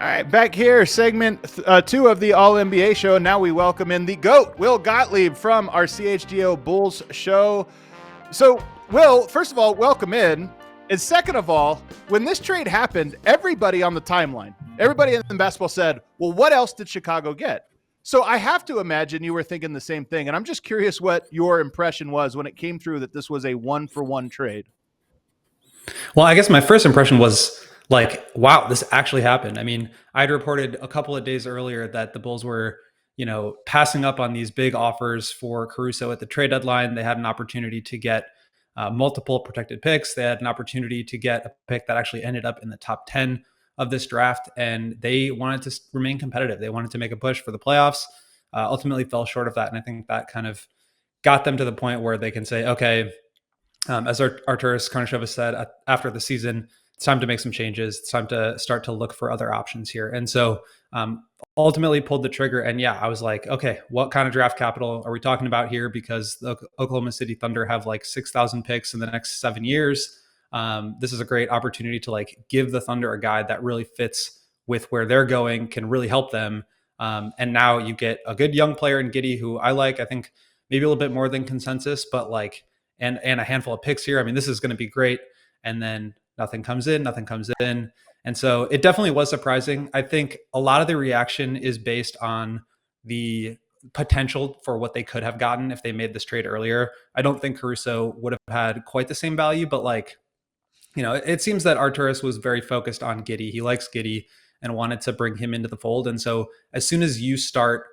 All right, back here, segment 2 of the All NBA show. Now we welcome in the GOAT, Will Gottlieb, from our CHGO Bulls show. So, Will, first of all, welcome in. And second of all, when this trade happened, everybody on the timeline, everybody in basketball said, well, what else did Chicago get? So I have to imagine you were thinking the same thing. And I'm just curious what your impression was when it came through that this was a 1-for-1 trade. Well, I guess my first impression was like, wow, this actually happened. I mean, I'd reported a couple of days earlier that the Bulls were, passing up on these big offers for Caruso at the trade deadline. They had an opportunity to get multiple protected picks. They had an opportunity to get a pick that actually ended up in the top 10 of this draft. And they wanted to remain competitive. They wanted to make a push for the playoffs. Ultimately fell short of that. And I think that kind of got them to the point where they can say, okay, as Arturas Karnisovas said after the season, it's time to make some changes. It's time to start to look for other options here. And so ultimately pulled the trigger. And yeah, I was like, okay, what kind of draft capital are we talking about here? Because the Oklahoma City Thunder have like 6,000 picks in the next 7 years. This is a great opportunity to like give the Thunder a guy that really fits with where they're going, can really help them. And now you get a good young player in Giddey, who I like. I think maybe a little bit more than consensus, but like, and a handful of picks here. I mean, this is going to be great. And then nothing comes in. And so it definitely was surprising. I think a lot of the reaction is based on the potential for what they could have gotten if they made this trade earlier. I don't think Caruso would have had quite the same value, but like, it seems that Arturas was very focused on Giddey. He likes Giddey and wanted to bring him into the fold. And so as soon as you start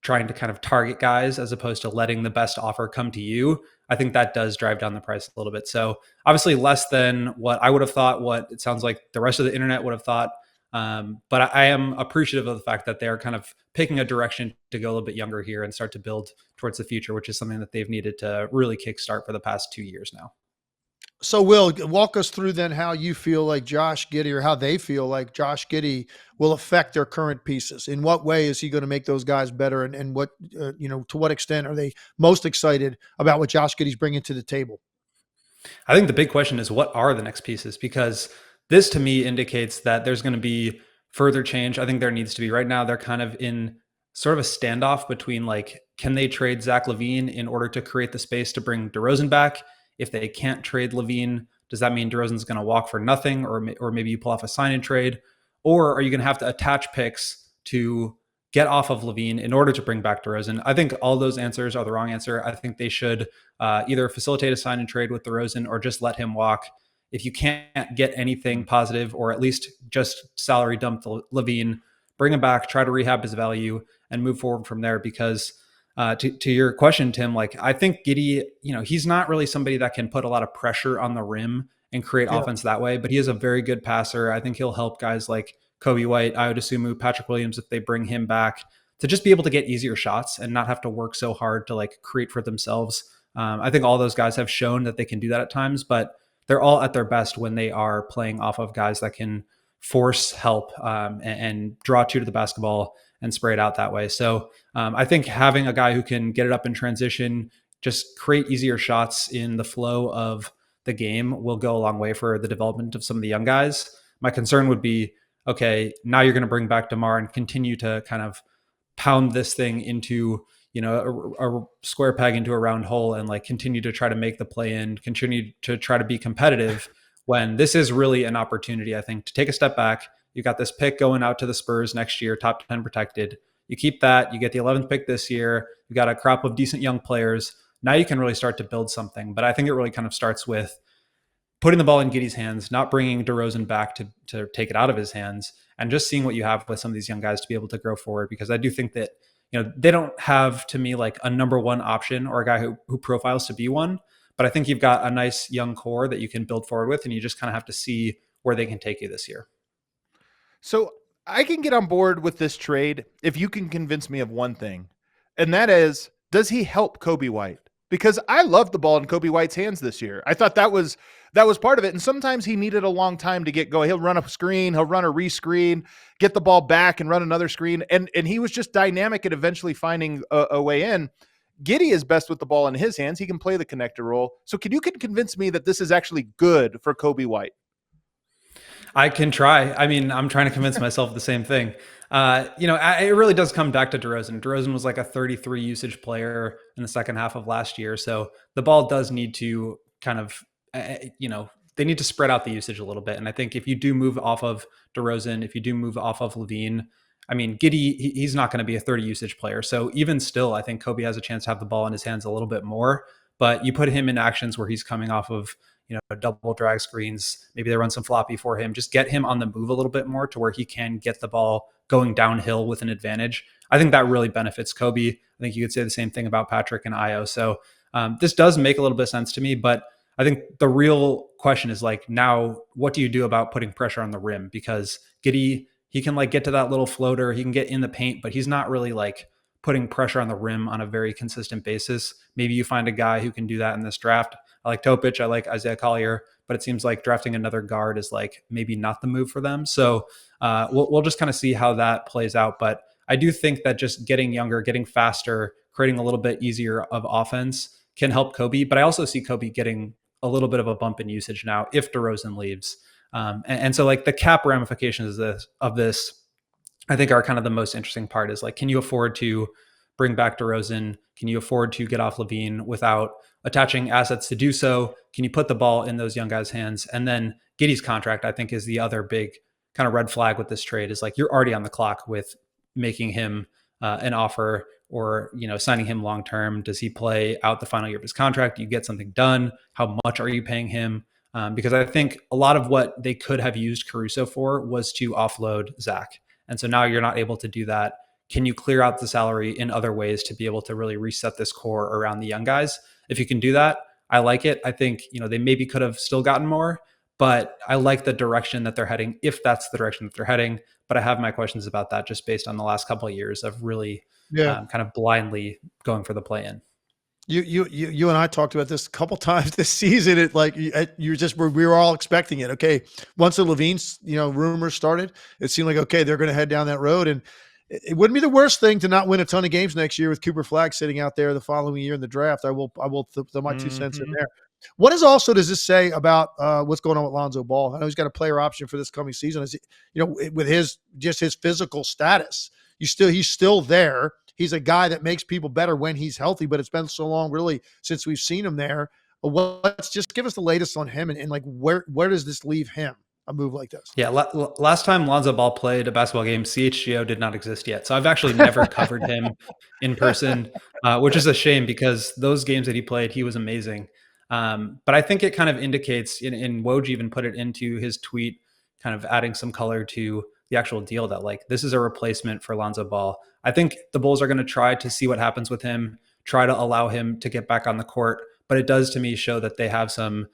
trying to kind of target guys as opposed to letting the best offer come to you, I think that does drive down the price a little bit. So obviously less than what I would have thought, what it sounds like the rest of the internet would have thought. But I am appreciative of the fact that they're kind of picking a direction to go a little bit younger here and start to build towards the future, which is something that they've needed to really kickstart for the past 2 years now. So, Will, walk us through then how you feel like Josh Giddey, or how they feel like Josh Giddey will affect their current pieces. In what way is he going to make those guys better? And what, to what extent are they most excited about what Josh Giddey's bringing to the table? I think the big question is, what are the next pieces? Because this to me indicates that there's going to be further change. I think there needs to be. Right now, they're kind of in sort of a standoff between like, can they trade Zach LaVine in order to create the space to bring DeRozan back? If they can't trade LaVine, does that mean DeRozan's going to walk for nothing? Or maybe you pull off a sign and trade? Or are you going to have to attach picks to get off of LaVine in order to bring back DeRozan? I think all those answers are the wrong answer. I think they should either facilitate a sign and trade with DeRozan or just let him walk. If you can't get anything positive, or at least just salary dump LaVine, bring him back, try to rehab his value, and move forward from there. Because to your question, Tim, like I think Giddey, he's not really somebody that can put a lot of pressure on the rim and create offense that way, but he is a very good passer. I think he'll help guys like Kobe White, Ayo Dosunmu, Patrick Williams, if they bring him back, to just be able to get easier shots and not have to work so hard to like create for themselves. I think all those guys have shown that they can do that at times, but they're all at their best when they are playing off of guys that can force help and draw two to the basketball and spray it out that way. So I think having a guy who can get it up in transition, just create easier shots in the flow of the game, will go a long way for the development of some of the young guys. My concern would be, okay, now you're going to bring back DeMar and continue to kind of pound this thing into, a square peg into a round hole, and like continue to try to make the play in, continue to try to be competitive, when this is really an opportunity, I think, to take a step back. You got this pick going out to the Spurs next year, top 10 protected. You keep that, you get the 11th pick this year. You got a crop of decent young players. Now you can really start to build something. But I think it really kind of starts with putting the ball in Giddey's hands, not bringing DeRozan back to take it out of his hands, and just seeing what you have with some of these young guys to be able to grow forward. Because I do think that, they don't have, to me, like a number one option or a guy who profiles to be one. But I think you've got a nice young core that you can build forward with, and you just kind of have to see where they can take you this year. So I can get on board with this trade if you can convince me of one thing, and that is, does he help Kobe White? Because I love the ball in Kobe White's hands this year. I thought that was part of it. And sometimes he needed a long time to get going. He'll run a screen, he'll run a rescreen, get the ball back and run another screen. And he was just dynamic at eventually finding a way in. Giddey is best with the ball in his hands. He can play the connector role. So can convince me that this is actually good for Kobe White? I can try. I mean, I'm trying to convince myself the same thing. It really does come back to DeRozan. DeRozan was like a 33 usage player in the second half of last year. So the ball does need to kind of, they need to spread out the usage a little bit. And I think if you do move off of DeRozan, if you do move off of LaVine, I mean, Giddey, he's not going to be a 30 usage player. So even still, I think Kobe has a chance to have the ball in his hands a little bit more. But you put him in actions where he's coming off of double drag screens. Maybe they run some floppy for him. Just get him on the move a little bit more to where he can get the ball going downhill with an advantage. I think that really benefits Kobe. I think you could say the same thing about Patrick and Io. So this does make a little bit of sense to me, but I think the real question is like, now what do you do about putting pressure on the rim? Because Giddey, he can like get to that little floater, he can get in the paint, but he's not really like putting pressure on the rim on a very consistent basis. Maybe you find a guy who can do that in this draft. I like Topic, I like Isaiah Collier, but it seems like drafting another guard is like maybe not the move for them. So we'll just kind of see how that plays out. But I do think that just getting younger, getting faster, creating a little bit easier of offense can help Kobe. But I also see Kobe getting a little bit of a bump in usage now if DeRozan leaves. And so like the cap ramifications of this, I think are kind of the most interesting part is like, can you afford to bring back DeRozan? Can you afford to get off LaVine without attaching assets to do so? Can you put the ball in those young guys' hands? And then Giddey's contract, I think, is the other big kind of red flag with this trade is like, you're already on the clock with making him an offer or, signing him long-term. Does he play out the final year of his contract? Do you get something done? How much are you paying him? Because I think a lot of what they could have used Caruso for was to offload Zach. And so now you're not able to do that. Can you clear out the salary in other ways to be able to really reset this core around the young guys? If you can do that, I like it. I think, they maybe could have still gotten more, but I like the direction that they're heading, if that's the direction that they're heading. But I have my questions about that just based on the last couple of years of really kind of blindly going for the play-in. You and I talked about this a couple times this season. It like we were all expecting it. Okay, once the LaVine's rumors started, it seemed like okay they're going to head down that road, and it wouldn't be the worst thing to not win a ton of games next year with Cooper Flagg sitting out there the following year in the draft. I will throw my 2 cents in there. What does this say about what's going on with Lonzo Ball? I know he's got a player option for this coming season. Is with his physical status, he's still there. He's a guy that makes people better when he's healthy, but it's been so long really since we've seen him there. Let's just give us the latest on him and like where does this leave him? A move like this. Yeah. Last time Lonzo Ball played a basketball game, CHGO did not exist yet. So I've actually never covered him in person, which is a shame because those games that he played, he was amazing. But I think it kind of indicates, and Woj even put it into his tweet, kind of adding some color to the actual deal that like, this is a replacement for Lonzo Ball. I think the Bulls are going to try to see what happens with him, try to allow him to get back on the court. But it does to me show that they have some,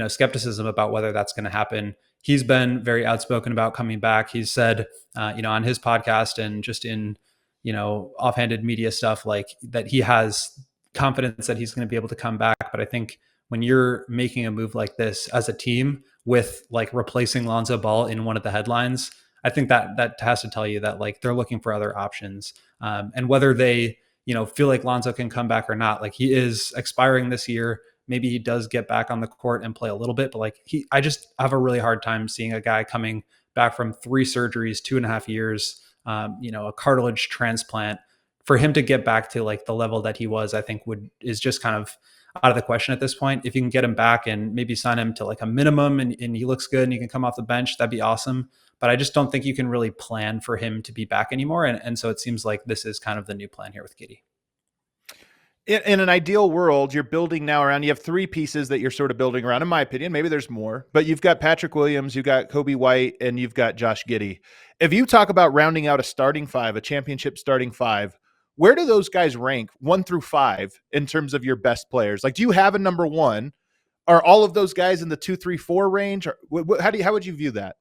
skepticism about whether that's going to happen. He's been very outspoken about coming back. He's said, on his podcast and just in, offhanded media stuff, like that he has confidence that he's going to be able to come back. But I think when you're making a move like this as a team with like replacing Lonzo Ball in one of the headlines, I think that has to tell you that like they're looking for other options. And whether they, feel like Lonzo can come back or not, like he is expiring this year. Maybe he does get back on the court and play a little bit, but like I just have a really hard time seeing a guy coming back from 3 surgeries, 2.5 years, a cartilage transplant, for him to get back to like the level that he was, I think is just kind of out of the question at this point. If you can get him back and maybe sign him to like a minimum and he looks good and he can come off the bench, that'd be awesome. But I just don't think you can really plan for him to be back anymore. And so it seems like this is kind of the new plan here with Giddey. In an ideal world, you're building now around, you have 3 pieces that you're sort of building around, in my opinion. Maybe there's more, but you've got Patrick Williams, you've got Kobe White, and you've got Josh Giddey. If you talk about rounding out a starting 5, a championship starting 5, where do those guys rank 1 through 5 in terms of your best players? Like, do you have a number 1? Are all of those guys in the 2, 3, 4 range? Or how would you view that?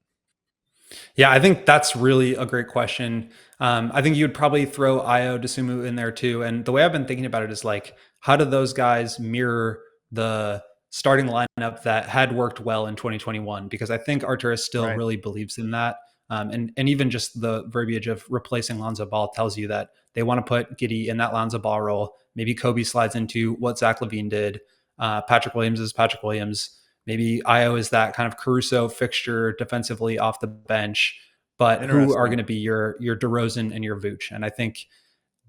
Yeah, I think that's really a great question. I think you would probably throw Io DeSumo in there too. And the way I've been thinking about it is like, how do those guys mirror the starting lineup that had worked well in 2021? Because I think Arturas still really believes in that. And even just the verbiage of replacing Lonzo Ball tells you that they want to put Giddey in that Lonzo Ball role. Maybe Kobe slides into what Zach LaVine did. Patrick Williams is Patrick Williams. Maybe Io is that kind of Caruso fixture defensively off the bench, but who are going to be your DeRozan and your Vooch? And I think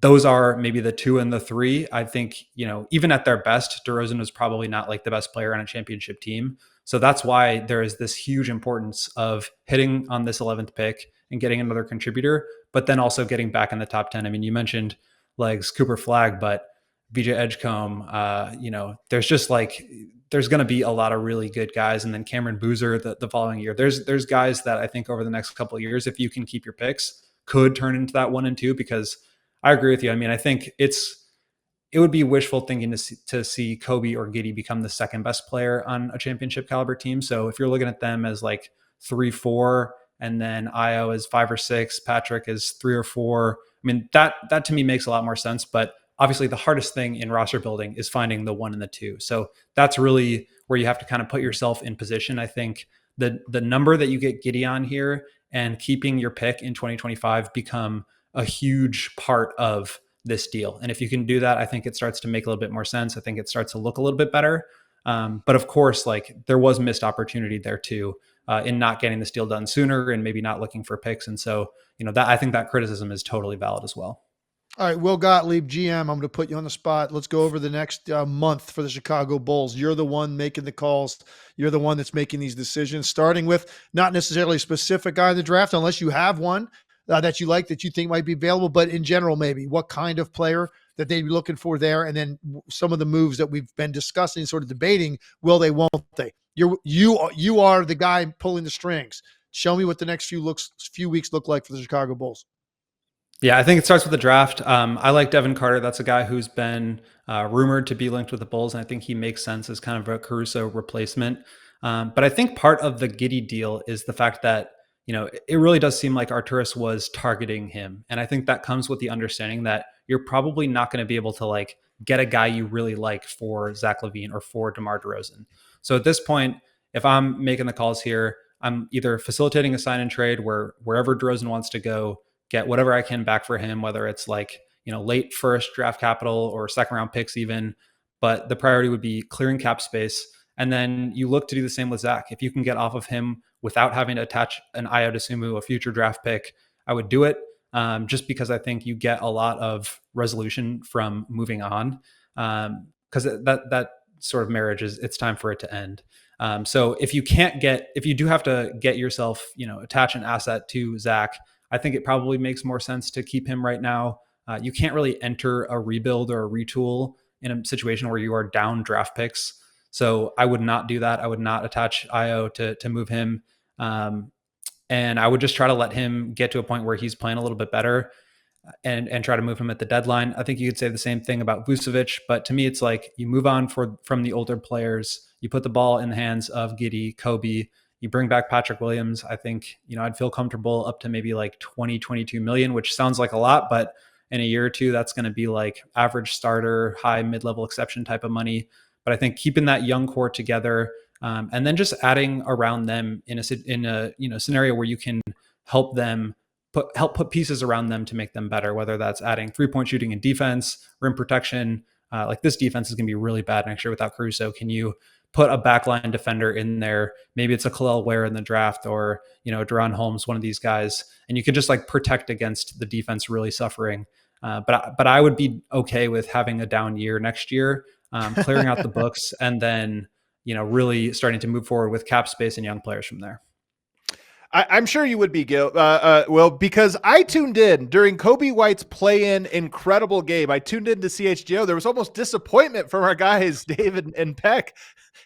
those are maybe the 2 and the 3. I think, even at their best, DeRozan was probably not like the best player on a championship team. So that's why there is this huge importance of hitting on this 11th pick and getting another contributor, but then also getting back in the top 10. I mean, you mentioned Legs, Cooper Flag, but VJ Edgecombe, there's just there's going to be a lot of really good guys. And then Cameron Boozer the following year. There's guys that I think over the next couple of years, if you can keep your picks, could turn into that 1 and 2, because I agree with you. I mean, I think it would be wishful thinking to see Kobe or Giddey become the second best player on a championship caliber team. So if you're looking at them as 3-4, and then Io is 5 or 6, Patrick is 3 or 4, I mean, that to me makes a lot more sense. But obviously the hardest thing in roster building is finding the 1 and the 2. So that's really where you have to kind of put yourself in position. I think the number that you get Giddey on here and keeping your pick in 2025 become a huge part of this deal. And if you can do that, I think it starts to make a little bit more sense. I think it starts to look a little bit better. But of course, there was missed opportunity there too, in not getting this deal done sooner and maybe not looking for picks. And so, that I think that criticism is totally valid as well. All right, Will Gottlieb, GM, I'm going to put you on the spot. Let's go over the next month for the Chicago Bulls. You're the one making the calls. You're the one that's making these decisions, starting with not necessarily a specific guy in the draft, unless you have one that you like, that you think might be available, but in general, maybe what kind of player that they'd be looking for there. And then some of the moves that we've been discussing, sort of debating, will they, won't they? You are the guy pulling the strings. Show me what the next few weeks look like for the Chicago Bulls. Yeah, I think it starts with the draft. I like Devin Carter. That's a guy who's been rumored to be linked with the Bulls, and I think he makes sense as kind of a Caruso replacement. But I think part of the Giddey deal is the fact that, it really does seem like Arturas was targeting him. And I think that comes with the understanding that you're probably not going to be able to get a guy you really like for Zach LaVine or for DeMar DeRozan. So at this point, if I'm making the calls here, I'm either facilitating a sign and trade wherever DeRozan wants to go, get whatever I can back for him, whether it's late first draft capital or second round picks even. But the priority would be clearing cap space. And then you look to do the same with Zach. If you can get off of him without having to attach an Io DeSumo, a future draft pick, I would do it, just because I think you get a lot of resolution from moving on, because that sort of marriage it's time for it to end. So if you do have to get yourself, attach an asset to Zach, I think it probably makes more sense to keep him right now. You can't really enter a rebuild or a retool in a situation where you are down draft picks. So I would not do that. I would not attach Io to move him. And I would just try to let him get to a point where he's playing a little bit better and try to move him at the deadline. I think you could say the same thing about Vucevic, but to me, it's you move on from the older players. You put the ball in the hands of Giddey, Kobe. You bring back Patrick Williams. I think, I'd feel comfortable up to maybe 20, 22 million, which sounds like a lot, but in a year or two, that's going to be average starter, high mid-level exception type of money. But I think keeping that young core together, and then just adding around them in a scenario where you can help them put pieces around them to make them better, whether that's adding 3-point shooting and defense, rim protection. This defense is going to be really bad next year without Caruso. Can you put a backline defender in there? Maybe it's a Khalil Ware in the draft, or Deron Holmes, one of these guys, and you could just protect against the defense really suffering. But I would be okay with having a down year next year, clearing out the books, and then really starting to move forward with cap space and young players from there. I'm sure you would be, Gil, Will, because I tuned in during Kobe White's play-in incredible game. I tuned into CHGO. There was almost disappointment from our guys, David and Peck.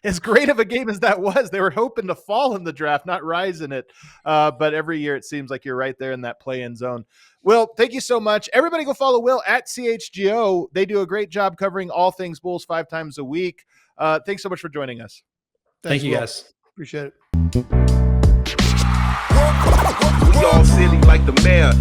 As great of a game as that was, they were hoping to fall in the draft, not rise in it. But every year it seems like you're right there in that play-in zone. Will, thank you so much. Everybody go follow Will at CHGO. They do a great job covering all things Bulls 5 times a week. Thanks so much for joining us. Thank you, guys. Appreciate it. We all silly like the mayor.